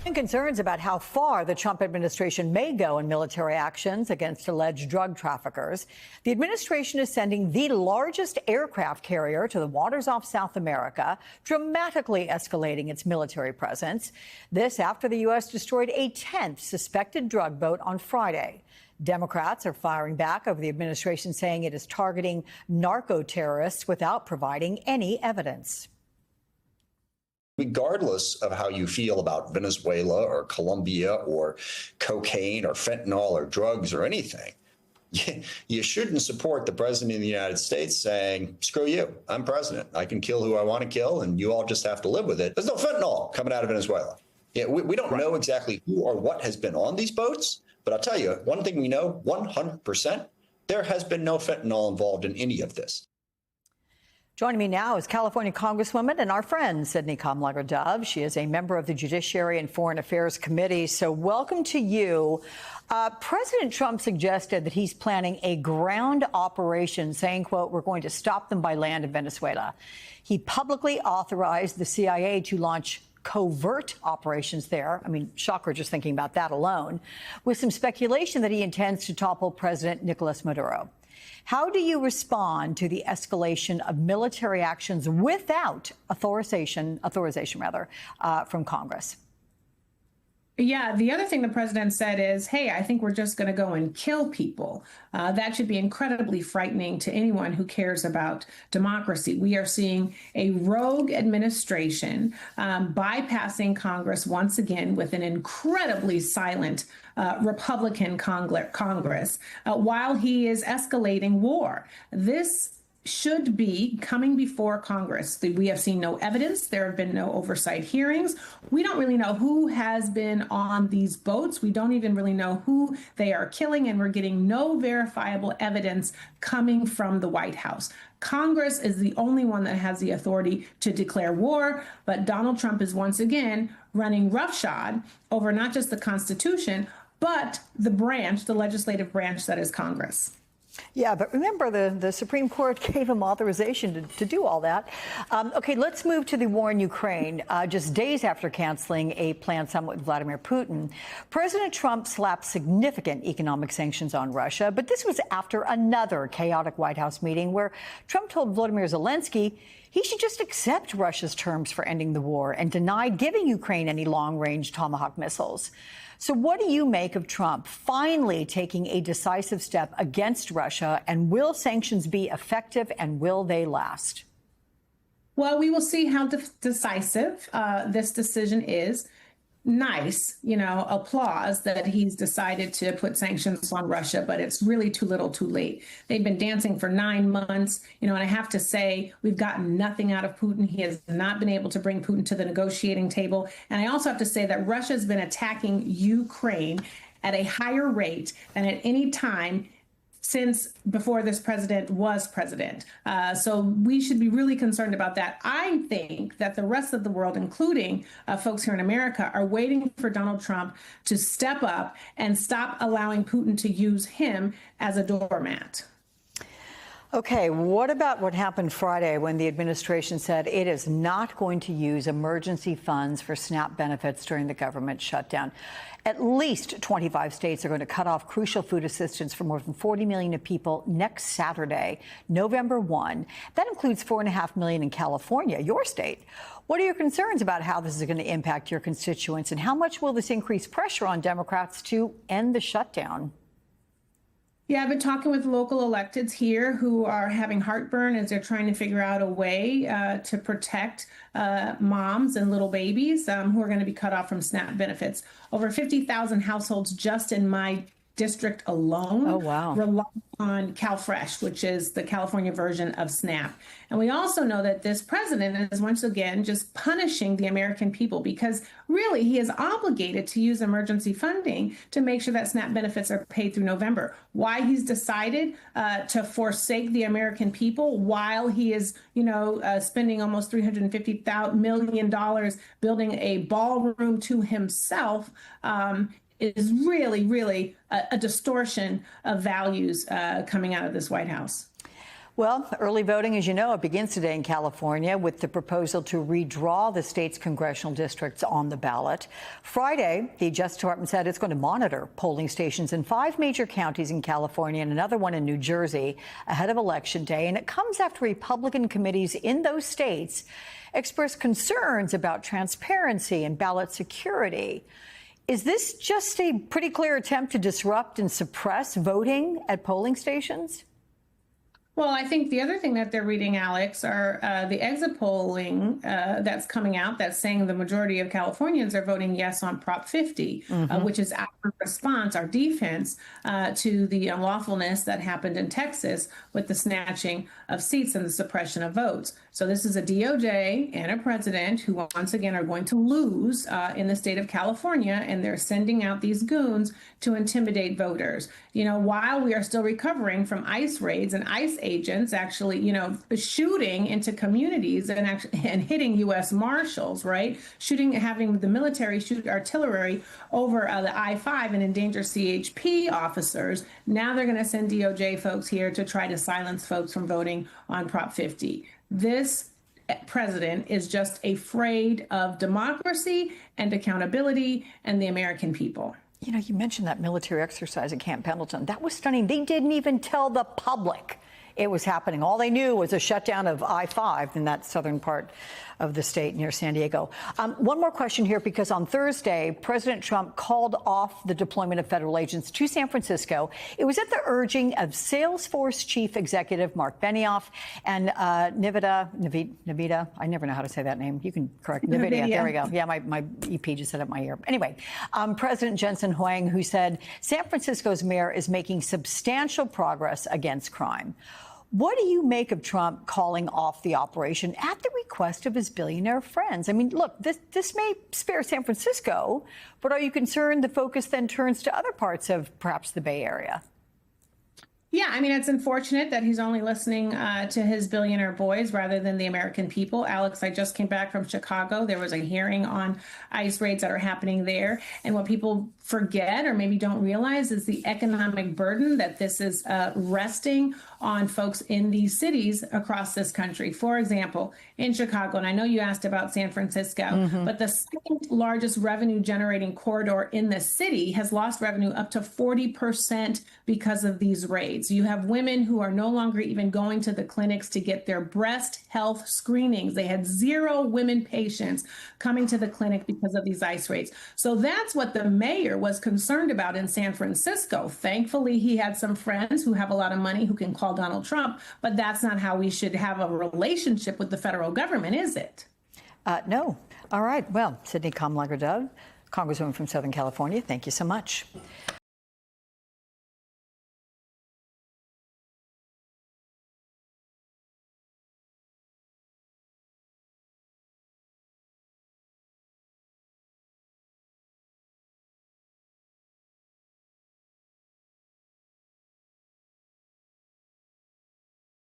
And concerns about how far the Trump administration may go in military actions against alleged drug traffickers. The administration is sending the largest aircraft carrier to the waters off South America, dramatically escalating its military presence. This after the U.S. destroyed a 10th suspected drug boat on Friday. Democrats are firing back over the administration, saying it is targeting narco terrorists without providing any evidence. Regardless of how you feel about Venezuela or Colombia or cocaine or fentanyl or drugs or anything, you shouldn't support the president of the United States saying, screw you, I'm president. I can kill who I want to kill, and you all just have to live with it. There's no fentanyl coming out of Venezuela. Yeah, we don't know exactly who or what has been on these boats, but I'll tell you, one thing we know 100%, there has been no fentanyl involved in any of this. Joining me now is California Congresswoman and our friend, Sydney Kamlager-Dove. She is a member of the Judiciary and Foreign Affairs Committee. So welcome to you. President Trump suggested that he's planning a ground operation, saying, quote, we're going to stop them by land in Venezuela. He publicly authorized the CIA to launch covert operations there. I mean, shocker just thinking about that alone, with some speculation that he intends to topple President Nicolas Maduro. How do you respond to the escalation of military actions without authorization from Congress? Yeah, the other thing the president said is, hey, I think we're just going to go and kill people. That should be incredibly frightening to anyone who cares about democracy. We are seeing a rogue administration bypassing Congress once again with an incredibly silent Republican Congress while he is escalating war. This should be coming before Congress. We have seen no evidence. There have been no oversight hearings. We don't really know who has been on these boats. We don't even really know who they are killing, and we're getting no verifiable evidence coming from the White House. Congress is the only one that has the authority to declare war, but Donald Trump is once again running roughshod over not just the Constitution, but the legislative branch that is Congress. Yeah, but remember, the Supreme Court gave him authorization to do all that. Okay, let's move to the war in Ukraine. Just days after canceling a planned summit with Vladimir Putin, President Trump slapped significant economic sanctions on Russia. But this was after another chaotic White House meeting where Trump told Volodymyr Zelensky he should just accept Russia's terms for ending the war and denied giving Ukraine any long-range Tomahawk missiles. So what do you make of Trump finally taking a decisive step against Russia? And will sanctions be effective, and will they last? Well, we will see how decisive this decision is. Nice, applause that he's decided to put sanctions on Russia, but it's really too little too late. They've been dancing for 9 months, and I have to say, we've gotten nothing out of Putin. He has not been able to bring Putin to the negotiating table. And I also have to say that Russia's been attacking Ukraine at a higher rate than at any time since before this president was president. So we should be really concerned about that. I think that the rest of the world, including folks here in America, are waiting for Donald Trump to step up and stop allowing Putin to use him as a doormat. Okay, what about what happened Friday when the administration said it is not going to use emergency funds for SNAP benefits during the government shutdown? At least 25 states are going to cut off crucial food assistance for more than 40 million people next Saturday, November 1. That includes 4.5 million in California, your state. What are your concerns about how this is going to impact your constituents, and how much will this increase pressure on Democrats to end the shutdown? Yeah, I've been talking with local electeds here who are having heartburn as they're trying to figure out a way to protect moms and little babies who are going to be cut off from SNAP benefits. Over 50,000 households just in my district alone rely on CalFresh, which is the California version of SNAP. And we also know that this president is once again just punishing the American people, because really he is obligated to use emergency funding to make sure that SNAP benefits are paid through November. Why he's decided to forsake the American people while he is, spending almost $350 million building a ballroom to himself is really, really a distortion of values coming out of this White House. Well, early voting, as you know, it begins today in California with the proposal to redraw the state's congressional districts on the ballot. Friday, the Justice Department said it's going to monitor polling stations in 5 major counties in California and another one in New Jersey ahead of Election Day. And it comes after Republican committees in those states expressed concerns about transparency and ballot security. Is this just a pretty clear attempt to disrupt and suppress voting at polling stations? Well, I think the other thing that they're reading, Alex, are the exit polling that's coming out that's saying the majority of Californians are voting yes on Prop 50, which is our response, our defense to the unlawfulness that happened in Texas with the snatching of seats and the suppression of votes. So this is a DOJ and a president who once again are going to lose in the state of California, and they're sending out these goons to intimidate voters. You know, while we are still recovering from ICE raids and ICE agents actually, you know, shooting into communities and hitting U.S. Marshals, right? Having the military shoot artillery over the I-5 and endanger CHP officers. Now they're going to send DOJ folks here to try to silence folks from voting on Prop 50. This president is just afraid of democracy and accountability and the American people. You know, you mentioned that military exercise at Camp Pendleton. That was stunning. They didn't even tell the public it was happening. All they knew was a shutdown of I-5 in that southern part of the state near San Diego. One more question here, because on Thursday, President Trump called off the deployment of federal agents to San Francisco. It was at the urging of Salesforce Chief Executive Mark Benioff and Nvidia. I never know how to say that name. You can correct Nvidia. There we go. Yeah, my EP just set up my ear. Anyway, President Jensen Huang, who said San Francisco's mayor is making substantial progress against crime. What do you make of Trump calling off the operation at the request of his billionaire friends? I mean, look, this may spare San Francisco, but are you concerned the focus then turns to other parts of perhaps the Bay Area? Yeah, I mean, it's unfortunate that he's only listening to his billionaire boys rather than the American people. Alex, I just came back from Chicago. There was a hearing on ICE raids that are happening there. And what people forget or maybe don't realize is the economic burden that this is resting on folks in these cities across this country. For example, in Chicago, and I know you asked about San Francisco, but the second largest revenue generating corridor in the city has lost revenue up to 40% because of these raids. You have women who are no longer even going to the clinics to get their breast health screenings. They had 0 women patients coming to the clinic because of these ICE raids. So that's what the mayor was concerned about in San Francisco. Thankfully, he had some friends who have a lot of money who can call Donald Trump, but that's not how we should have a relationship with the federal government, is it? No. All right. Well, Sydney Kamlager-Dove, Congresswoman from Southern California, thank you so much.